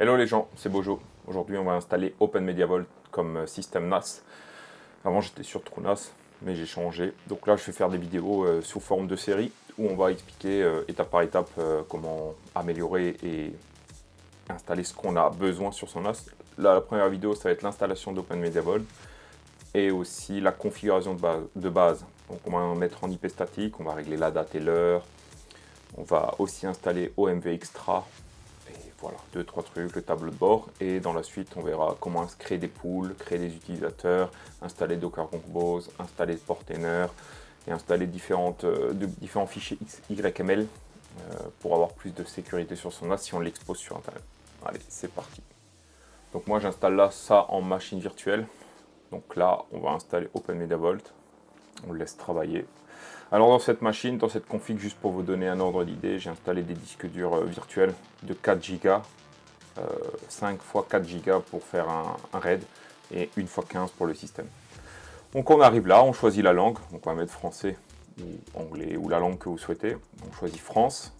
Hello les gens, c'est Bojo. Aujourd'hui on va installer OpenMediaVault comme système NAS. Avant j'étais sur TrueNAS, mais j'ai changé. Donc là je vais faire des vidéos sous forme de série où on va expliquer étape par étape comment améliorer et installer ce qu'on a besoin sur son NAS. Là, la première vidéo ça va être l'installation d'OpenMediaVault et aussi la configuration de base. Donc on va mettre en IP statique, on va régler la date et l'heure. On va aussi installer OMV Extra. Voilà, 2-3 trucs, le tableau de bord, et dans la suite on verra comment créer des pools, créer des utilisateurs, installer Docker Compose, installer Portainer et installer différents fichiers XYML pour avoir plus de sécurité sur son NAS si on l'expose sur internet. Allez, c'est parti. Donc moi j'installe là ça en machine virtuelle. Donc là on va installer OpenMediaVault, on le laisse travailler. Alors dans cette machine, dans cette config, juste pour vous donner un ordre d'idée, j'ai installé des disques durs virtuels de 4 Go, 5 x 4 Go pour faire un RAID et 1 x 15 pour le système. Donc on arrive là, on choisit la langue, donc on va mettre français ou anglais ou la langue que vous souhaitez. On choisit France.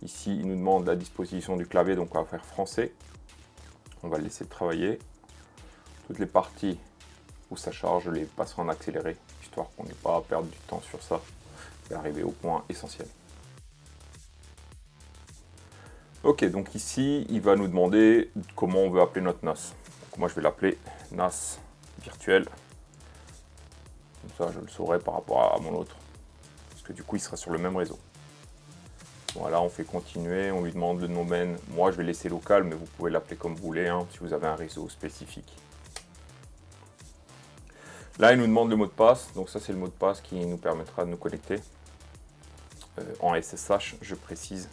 Ici il nous demande la disposition du clavier, donc on va faire français. On va le laisser travailler. Toutes les parties où ça charge, je les passerai en accéléré, histoire qu'on n'ait pas à perdre du temps sur ça. Et arriver au point essentiel. Ok, donc ici, il va nous demander comment on veut appeler notre NAS. Donc moi, je vais l'appeler NAS virtuel. Comme ça, je le saurai par rapport à mon autre. Parce que du coup, il sera sur le même réseau. Voilà, on fait continuer, on lui demande le domaine. Moi, je vais laisser local, mais vous pouvez l'appeler comme vous voulez, hein, si vous avez un réseau spécifique. Là, il nous demande le mot de passe. Donc ça, c'est le mot de passe qui nous permettra de nous connecter. En SSH, je précise.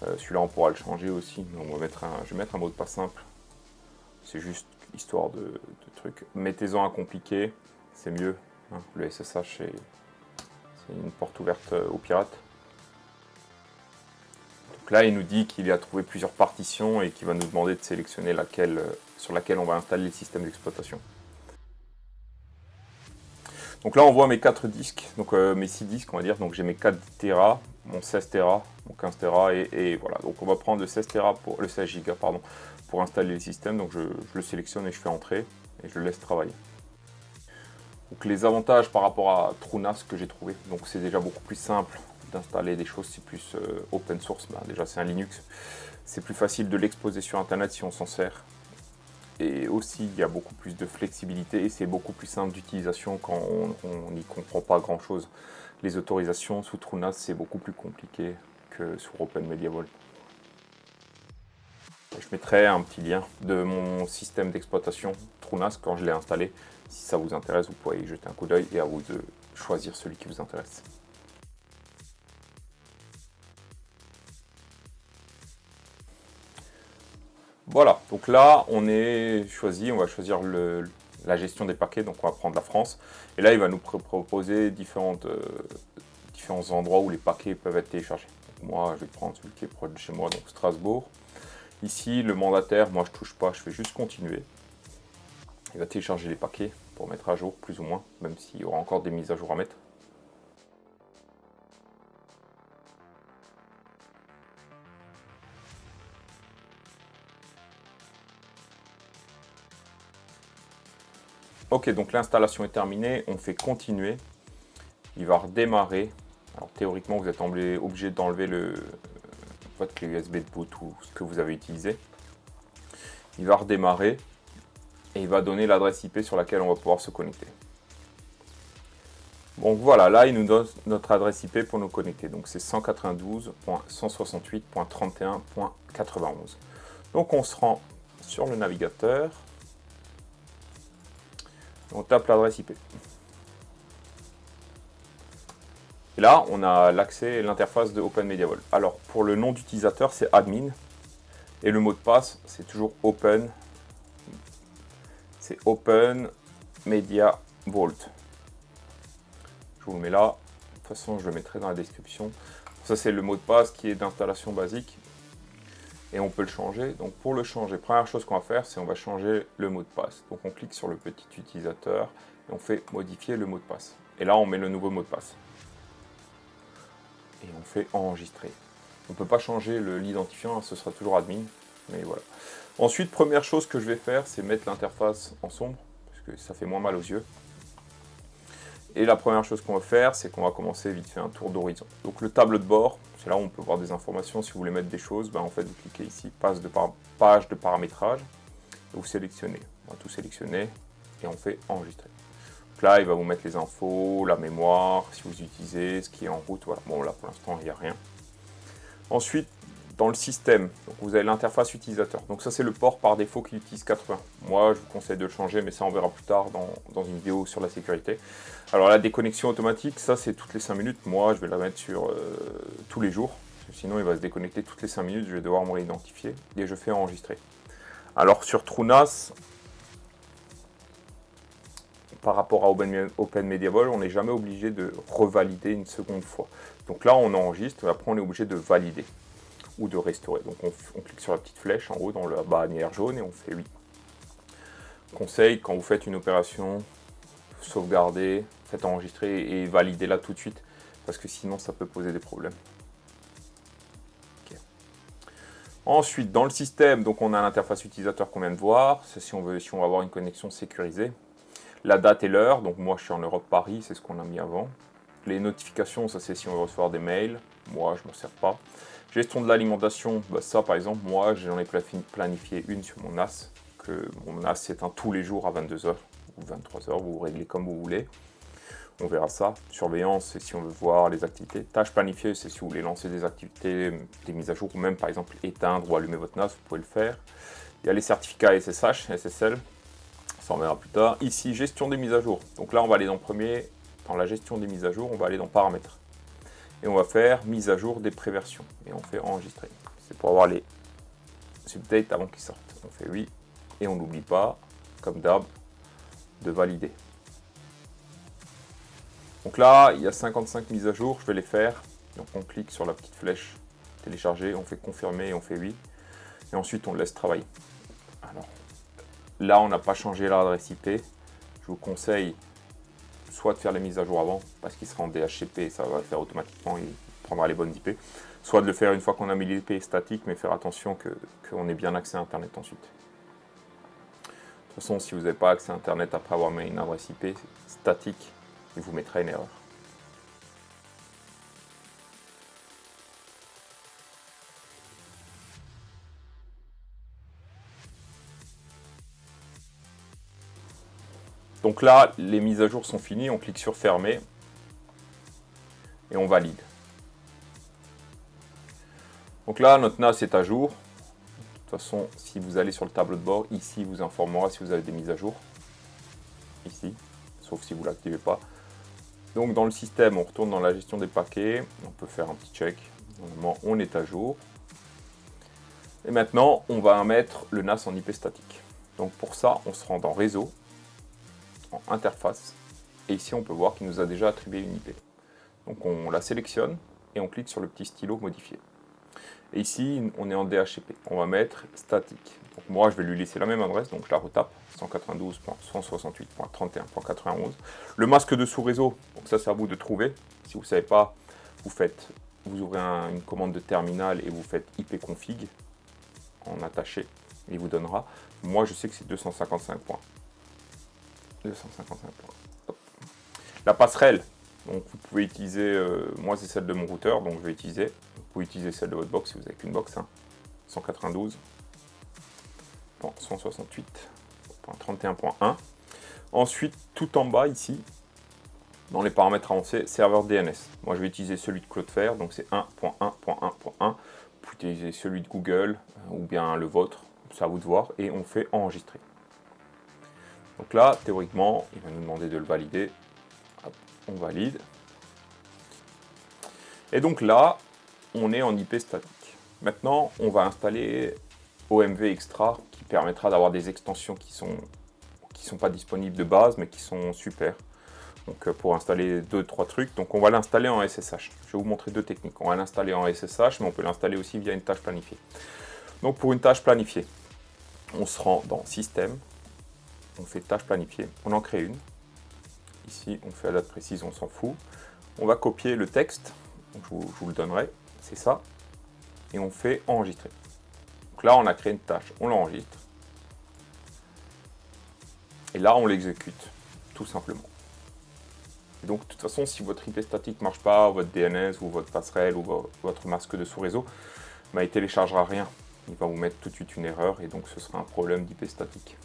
Celui-là, on pourra le changer aussi. Mais je vais mettre un mot de passe simple. C'est juste histoire de truc. Mettez-en un compliqué, c'est mieux. Hein. Le SSH, c'est une porte ouverte aux pirates. Donc là, il nous dit qu'il a trouvé plusieurs partitions et qu'il va nous demander de sélectionner sur laquelle on va installer le système d'exploitation. Donc là, on voit mes 4 disques, donc mes 6 disques, on va dire. Donc j'ai mes 4 Tera, mon 16 Tera, mon 15 Tera, et voilà. Donc on va prendre le 16 Tera pour le 16 Go, pardon, pour installer le système. Donc je le sélectionne et je fais entrer et je le laisse travailler. Donc les avantages par rapport à TrueNAS que j'ai trouvé, donc c'est déjà beaucoup plus simple d'installer des choses, c'est plus open source. Ben, déjà c'est un Linux, c'est plus facile de l'exposer sur internet si on s'en sert. Et aussi, il y a beaucoup plus de flexibilité et c'est beaucoup plus simple d'utilisation quand on n'y comprend pas grand-chose. Les autorisations sous TrueNAS, c'est beaucoup plus compliqué que sur OpenMediaVault. Je mettrai un petit lien de mon système d'exploitation TrueNAS quand je l'ai installé. Si ça vous intéresse, vous pouvez y jeter un coup d'œil et à vous de choisir celui qui vous intéresse. Voilà, donc là on est choisi, on va choisir la gestion des paquets, donc on va prendre la France. Et là il va nous proposer différents endroits où les paquets peuvent être téléchargés. Donc moi je vais prendre celui qui est proche de chez moi, donc Strasbourg. Ici le mandataire, moi je touche pas, je fais juste continuer. Il va télécharger les paquets pour mettre à jour plus ou moins, même s'il y aura encore des mises à jour à mettre. Ok, donc l'installation est terminée, on fait continuer. Il va redémarrer. Alors théoriquement, vous êtes obligé d'enlever votre clé USB de boot ou ce que vous avez utilisé. Il va redémarrer et il va donner l'adresse IP sur laquelle on va pouvoir se connecter. Donc voilà, là il nous donne notre adresse IP pour nous connecter. Donc c'est 192.168.31.91. Donc on se rend sur le navigateur. On tape l'adresse IP. Et là, on a l'accès et l'interface de OpenMediaVault. Alors, pour le nom d'utilisateur, c'est admin. Et le mot de passe, c'est toujours open. C'est OpenMediaVault. Je vous le mets là. De toute façon, je le mettrai dans la description. Ça, c'est le mot de passe qui est d'installation basique. Et on peut le changer. Donc, pour le changer, première chose qu'on va faire, c'est on va changer le mot de passe. Donc, on clique sur le petit utilisateur et on fait modifier le mot de passe. Et là, on met le nouveau mot de passe. Et on fait enregistrer. On ne peut pas changer l'identifiant, ce sera toujours admin, mais voilà. Ensuite, première chose que je vais faire, c'est mettre l'interface en sombre, parce que ça fait moins mal aux yeux. Et la première chose qu'on va faire, c'est qu'on va commencer vite fait un tour d'horizon. Donc le tableau de bord, c'est là où on peut voir des informations. Si vous voulez mettre des choses, en fait vous cliquez ici, page de paramétrage, et vous sélectionnez. On va tout sélectionner et on fait enregistrer. Donc là, il va vous mettre les infos, la mémoire, si vous utilisez, ce qui est en route. Voilà. Bon, là pour l'instant, il n'y a rien. Ensuite, dans le système, donc vous avez l'interface utilisateur. Donc ça, c'est le port par défaut qui utilise 80. Moi, je vous conseille de le changer, mais ça, on verra plus tard dans une vidéo sur la sécurité. Alors la déconnexion automatique, ça, c'est toutes les 5 minutes. Moi, je vais la mettre sur tous les jours. Sinon, il va se déconnecter toutes les 5 minutes. Je vais devoir me réidentifier et je fais enregistrer. Alors sur TrueNAS, par rapport à OpenMediaVault, on n'est jamais obligé de revalider une seconde fois. Donc là, on enregistre et après, on est obligé de valider ou de restaurer. Donc on clique sur la petite flèche en haut dans la bannière jaune et on fait oui. Conseil, quand vous faites une opération, sauvegardez, faites enregistrer et validez-la tout de suite parce que sinon ça peut poser des problèmes. Okay. Ensuite, dans le système, donc on a l'interface utilisateur qu'on vient de voir. C'est si on va avoir une connexion sécurisée. La date et l'heure, donc moi je suis en Europe Paris, c'est ce qu'on a mis avant. Les notifications, ça c'est si on veut recevoir des mails. Moi je m'en sers pas. Gestion de l'alimentation, ça par exemple, moi j'en ai planifié une sur mon NAS, que mon NAS s'éteint tous les jours à 22h ou 23h, vous réglez comme vous voulez. On verra ça. Surveillance, c'est si on veut voir les activités. Tâches planifiées, c'est si vous voulez lancer des activités, des mises à jour, ou même par exemple éteindre ou allumer votre NAS, vous pouvez le faire. Il y a les certificats SSH, SSL, ça on verra plus tard. Ici, gestion des mises à jour. Donc là, on va aller dans la gestion des mises à jour, on va aller dans paramètres. Et on va faire mise à jour des préversions. Et on fait enregistrer. C'est pour avoir les updates avant qu'ils sortent. On fait oui. Et on n'oublie pas, comme d'hab, de valider. Donc là, il y a 55 mises à jour. Je vais les faire. Donc on clique sur la petite flèche télécharger. On fait confirmer et on fait oui. Et ensuite, on laisse travailler. Alors, là, on n'a pas changé l'adresse IP. Je vous conseille soit de faire les mises à jour avant, parce qu'il sera en DHCP et ça va le faire automatiquement, il prendra les bonnes IP, soit de le faire une fois qu'on a mis l'IP statique, mais faire attention qu'on ait bien accès à Internet ensuite. De toute façon, si vous n'avez pas accès à Internet après avoir mis une adresse IP statique, il vous mettra une erreur. Donc là, les mises à jour sont finies, on clique sur fermer et on valide. Donc là, notre NAS est à jour. De toute façon, si vous allez sur le tableau de bord, ici, vous informera si vous avez des mises à jour. Ici, sauf si vous ne l'activez pas. Donc dans le système, on retourne dans la gestion des paquets. On peut faire un petit check. Normalement, on est à jour. Et maintenant, on va mettre le NAS en IP statique. Donc pour ça, on se rend dans réseau, en interface. Et ici, on peut voir qu'il nous a déjà attribué une IP. Donc on la sélectionne et on clique sur le petit stylo modifier. Et ici, on est en DHCP. On va mettre statique. Donc moi, je vais lui laisser la même adresse, donc je la retape, 192.168.31.91. Le masque de sous-réseau, donc ça, c'est à vous de trouver. Si vous ne savez pas, vous ouvrez une commande de terminal et vous faites ipconfig en attaché. Il vous donnera. Moi, je sais que c'est 255 points. 255 points. Hop. La passerelle, donc vous pouvez utiliser, moi c'est celle de mon routeur, donc je vais utiliser. Vous pouvez utiliser celle de votre box si vous n'avez qu'une box. 192.168.31.1. Ensuite, tout en bas ici, dans les paramètres avancés, serveur DNS. Moi je vais utiliser celui de Cloudflare, donc c'est 1.1.1.1. Vous pouvez utiliser celui de Google ou bien le vôtre, c'est à vous de voir, et on fait enregistrer. Donc là, théoriquement, il va nous demander de le valider. Hop, on valide. Et donc là, on est en IP statique. Maintenant, on va installer OMV Extra qui permettra d'avoir des extensions qui sont pas disponibles de base, mais qui sont super. Donc pour installer 2-3 trucs, donc on va l'installer en SSH. Je vais vous montrer deux techniques. On va l'installer en SSH, mais on peut l'installer aussi via une tâche planifiée. Donc pour une tâche planifiée, on se rend dans Système, on fait tâche planifiée, on en crée une. Ici, on fait la date précise, on s'en fout. On va copier le texte, donc je vous le donnerai, c'est ça, et on fait enregistrer. Donc là, on a créé une tâche, on l'enregistre. Et là, on l'exécute, tout simplement. Et donc, de toute façon, si votre IP statique ne marche pas, votre DNS ou votre passerelle ou votre masque de sous-réseau, bah, il ne téléchargera rien. Il va vous mettre tout de suite une erreur et donc ce sera un problème d'IP statique.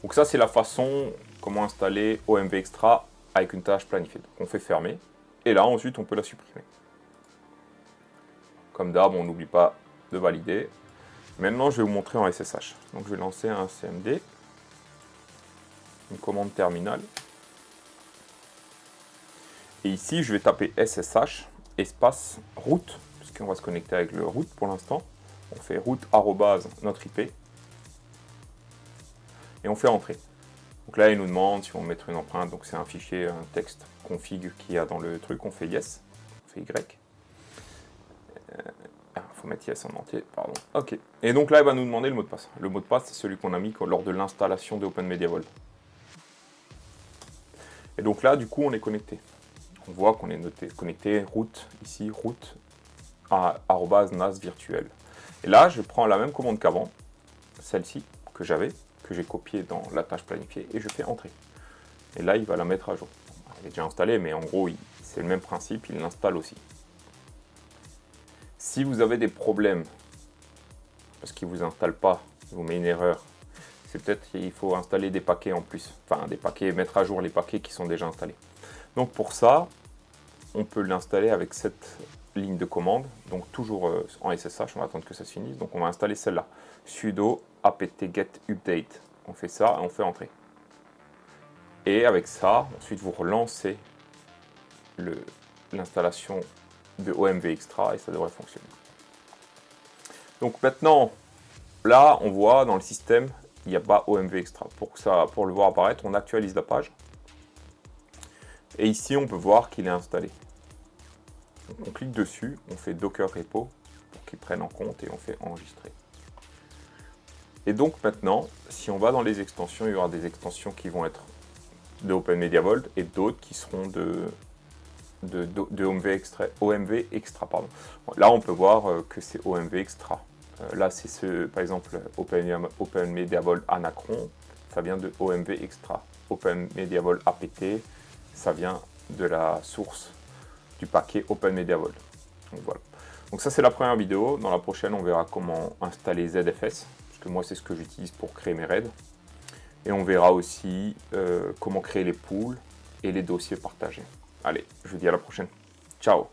Donc ça, c'est la façon comment installer OMV Extra avec une tâche planifiée. Donc on fait fermer et là, ensuite, on peut la supprimer. Comme d'hab, on n'oublie pas de valider. Maintenant, je vais vous montrer en SSH. Donc je vais lancer un CMD, une commande terminale. Et ici, je vais taper SSH, espace root, puisqu'on va se connecter avec le root pour l'instant. On fait root @ notre IP. Et on fait entrer. Donc là, il nous demande si on veut mettre une empreinte. Donc c'est un fichier, un texte config qu'il y a dans le truc. On fait yes, on fait Y. Faut mettre yes en entier, pardon. Ok. Et donc là, il va nous demander le mot de passe. Le mot de passe, c'est celui qu'on a mis lors de l'installation de OpenMediaVault. Et donc là, du coup, on est connecté. On voit qu'on est connecté root, ici, root, à @nas virtuel. Et là, je prends la même commande qu'avant, celle-ci, que j'ai copiée dans la tâche planifiée, et je fais entrer. Et là, il va la mettre à jour. Elle est déjà installée, mais en gros, c'est le même principe, il l'installe aussi. Si vous avez des problèmes, parce qu'il ne vous installe pas, il vous met une erreur, c'est peut-être qu'il faut installer des paquets en plus. Enfin, des paquets, mettre à jour les paquets qui sont déjà installés. Donc pour ça, on peut l'installer avec cette ligne de commande. Donc toujours en SSH, on va attendre que ça se finisse. Donc on va installer celle-là. Sudo apt-get update. On fait ça et on fait entrer. Et avec ça, ensuite vous relancez l'installation de OMV Extra et ça devrait fonctionner. Donc maintenant, là, on voit dans le système, il n'y a pas OMV Extra. Pour le voir apparaître, on actualise la page. Et ici, on peut voir qu'il est installé. Donc, on clique dessus, on fait Docker Repo pour qu'il prenne en compte et on fait enregistrer. Et donc maintenant, si on va dans les extensions, il y aura des extensions qui vont être de OpenMediaVault et d'autres qui seront de OMV Extra. Pardon. Là, on peut voir que c'est OMV Extra. Là, c'est par exemple OpenMediaVault Anacron, ça vient de OMV Extra. OpenMediaVault APT, ça vient de la source du paquet OpenMediaVault. Donc voilà. Donc ça, c'est la première vidéo. Dans la prochaine, on verra comment installer ZFS, parce que moi, c'est ce que j'utilise pour créer mes raids. Et on verra aussi comment créer les pools et les dossiers partagés. Allez, je vous dis à la prochaine. Ciao!